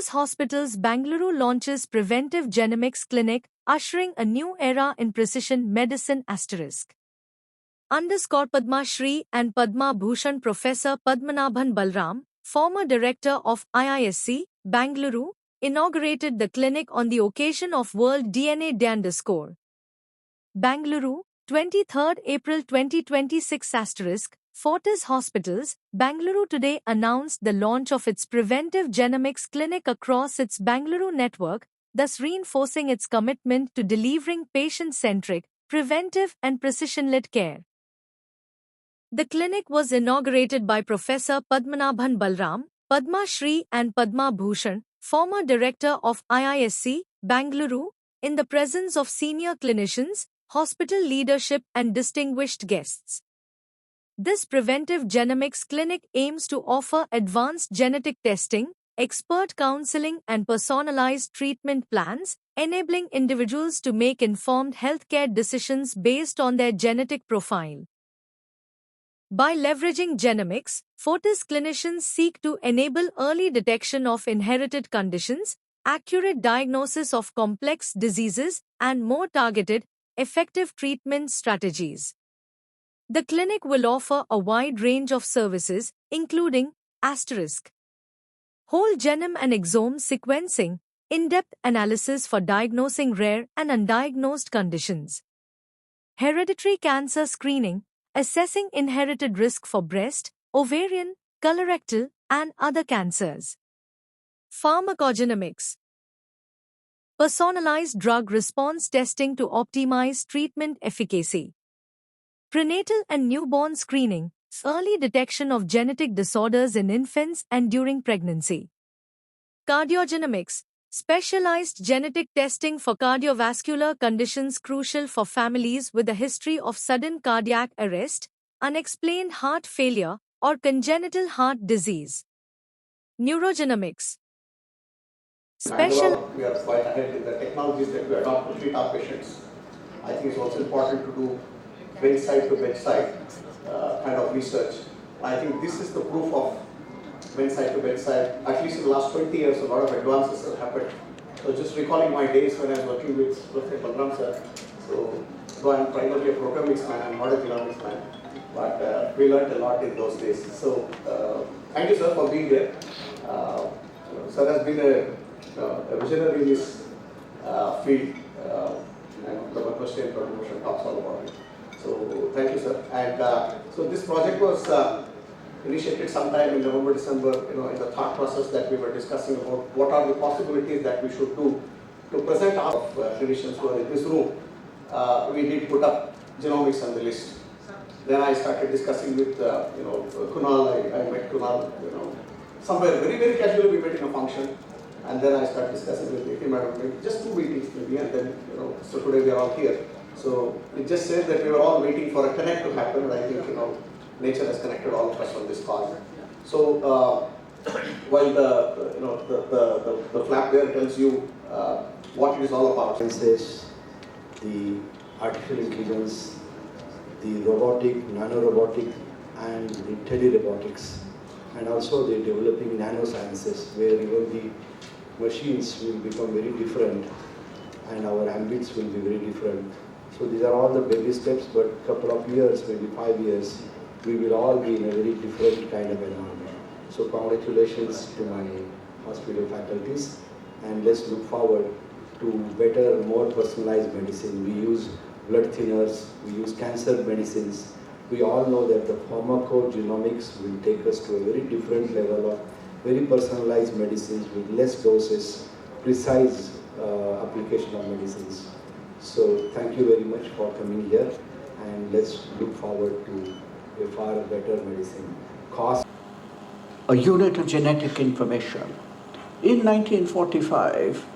Fortis Hospitals Bangalore launches Preventive Genomics Clinic, ushering a new era in precision medicine *. Underscore Padma Shri and Padma Bhushan Professor Padmanabhan Balram, former director of IISc, Bangalore, inaugurated the clinic on the occasion of World DNA Day _. Bangalore, 23rd April 2026 *. Fortis Hospitals, Bangalore today announced the launch of its Preventive Genomics Clinic across its Bangalore network, thus reinforcing its commitment to delivering patient-centric, preventive and precision-led care. The clinic was inaugurated by Professor Padmanabhan Balram, Padma Shri and Padma Bhushan, former director of IISc, Bangalore, in the presence of senior clinicians, hospital leadership and distinguished guests. This Preventive Genomics Clinic aims to offer advanced genetic testing, expert counseling and personalized treatment plans, enabling individuals to make informed healthcare decisions based on their genetic profile. By leveraging genomics, Fortis clinicians seek to enable early detection of inherited conditions, accurate diagnosis of complex diseases, and more targeted, effective treatment strategies. The clinic will offer a wide range of services, including whole genome and exome sequencing, in-depth analysis for diagnosing rare and undiagnosed conditions, hereditary cancer screening, assessing inherited risk for breast, ovarian, colorectal, and other cancers, pharmacogenomics, personalized drug response testing to optimize treatment efficacy, prenatal and newborn screening, early detection of genetic disorders in infants and during pregnancy, cardiogenomics, specialized genetic testing for cardiovascular conditions crucial for families with a history of sudden cardiac arrest, unexplained heart failure, or congenital heart disease, neurogenomics. We are quite ahead in the technologies that we adopt to treat our patients. I think it's also important to do bedside to bedside kind of research. I think this is the proof of bedside to bedside. At least in the last 20 years, a lot of advances have happened. So just recalling my days when I was working with Professor Balram sir. So though I'm primarily a proteomics man, I'm not a genomics man. But we learned a lot in those days. So thank you, sir, for being there. Sir has been a visionary in this field. And the question promotion talks all about it. So thank you, sir. And so this project was initiated sometime in November, December, in the thought process that we were discussing about what are the possibilities that we should do to present our clinicians who are in this room. We did put up genomics on the list. Then I started discussing with, Kunal. I met Kunal, somewhere very, very casually we met in a function. And then I started discussing with Nikki Madam, just 2 meetings maybe, and then, so today we are all here. So it just says that we were all waiting for a connect to happen, and I think, nature has connected all of us on this cause. So while the flap there tells you what it is all about. The artificial intelligence, the robotic, nanorobotic, and the telerobotics, and also the developing nanosciences, where even the machines will become very different and our ambits will be very different. So these are all the baby steps, but a couple of years, maybe 5 years, we will all be in a very different kind of environment. So congratulations to my hospital faculties, and let's look forward to better, more personalized medicine. We use blood thinners, we use cancer medicines. We all know that the pharmacogenomics will take us to a very different level of very personalized medicines with less doses, precise application of medicines. So thank you very much for coming here, and let's look forward to a far better medicine. A unit of genetic information. In 1945,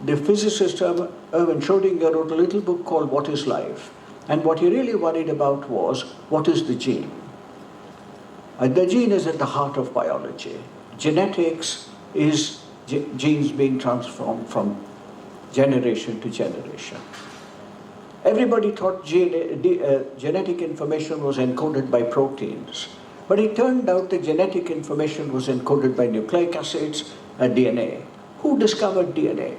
the physicist Erwin Schrödinger wrote a little book called What is Life? And what he really worried about was, what is the gene? The gene is at the heart of biology. Genetics is genes being transformed from generation to generation. Everybody thought genetic information was encoded by proteins, but it turned out that genetic information was encoded by nucleic acids and DNA. Who discovered DNA?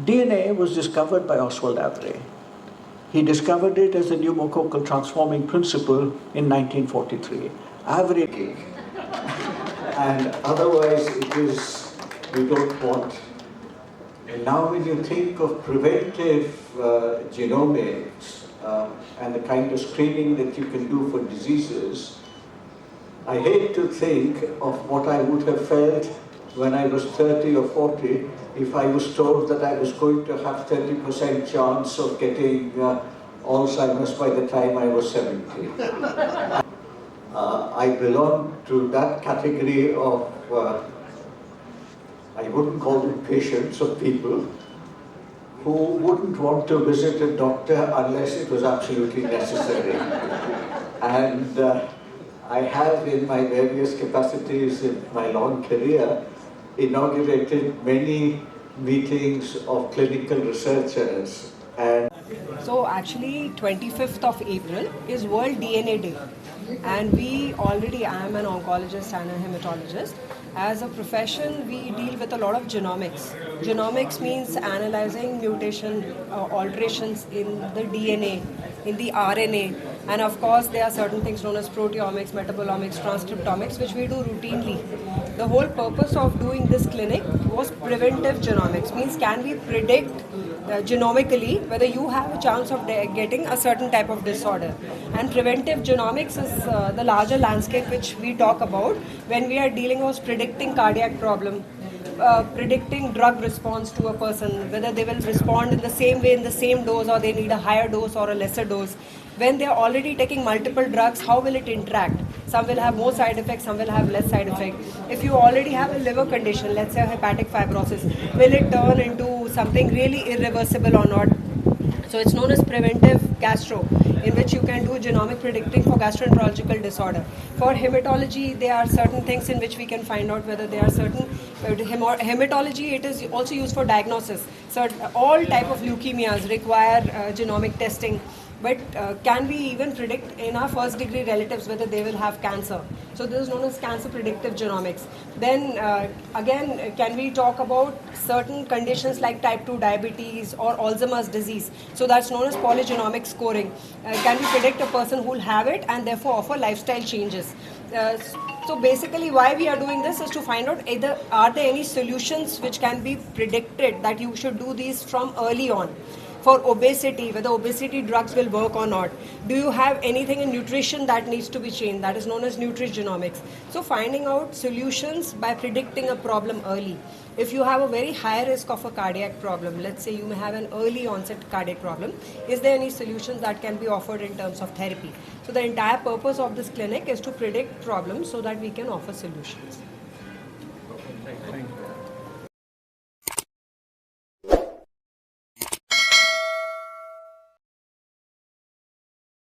DNA was discovered by Oswald Avery. He discovered it as the pneumococcal transforming principle in 1943. Avery. And otherwise it is, we don't want. And now when you think of preventive genomics and the kind of screening that you can do for diseases, I hate to think of what I would have felt when I was 30 or 40 if I was told that I was going to have 30% chance of getting Alzheimer's by the time I was 70. I belong to that category of, I wouldn't call them patients, of people who wouldn't want to visit a doctor unless it was absolutely necessary. And I have, in my various capacities in my long career, inaugurated many meetings of clinical researchers. And so actually 25th of April is World DNA Day, and I am an oncologist and a hematologist. As a profession, we deal with a lot of genomics. Genomics means analyzing mutation alterations in the DNA, in the RNA, and of course there are certain things known as proteomics, metabolomics, transcriptomics, which we do routinely. The whole purpose of doing this clinic was preventive genomics, means can we predict genomically whether you have a chance of getting a certain type of disorder. And preventive genomics is the larger landscape which we talk about when we are dealing with predicting cardiac problem, predicting drug response to a person, whether they will respond in the same way in the same dose, or they need a higher dose or a lesser dose. When they are already taking multiple drugs, how will it interact? Some will have more side effects, some will have less side effects. If you already have a liver condition, let's say hepatic fibrosis, will it turn into something really irreversible or not? So it's known as preventive gastro, in which you can do genomic predicting for gastroenterological disorder. For hematology, there are certain things in which we can find out whether there are certain hematology. It is also used for diagnosis. So all type of leukemias require genomic testing. But can we even predict in our first degree relatives whether they will have cancer? So this is known as cancer predictive genomics. Then again, can we talk about certain conditions like type 2 diabetes or Alzheimer's disease? So that's known as polygenomic scoring. Can we predict a person who will have it and therefore offer lifestyle changes? So basically why we are doing this is to find out either are there any solutions which can be predicted that you should do these from early on. For obesity, whether obesity drugs will work or not. Do you have anything in nutrition that needs to be changed? That is known as nutrigenomics. So finding out solutions by predicting a problem early. If you have a very high risk of a cardiac problem, let's say you may have an early onset cardiac problem, is there any solutions that can be offered in terms of therapy? So the entire purpose of this clinic is to predict problems so that we can offer solutions.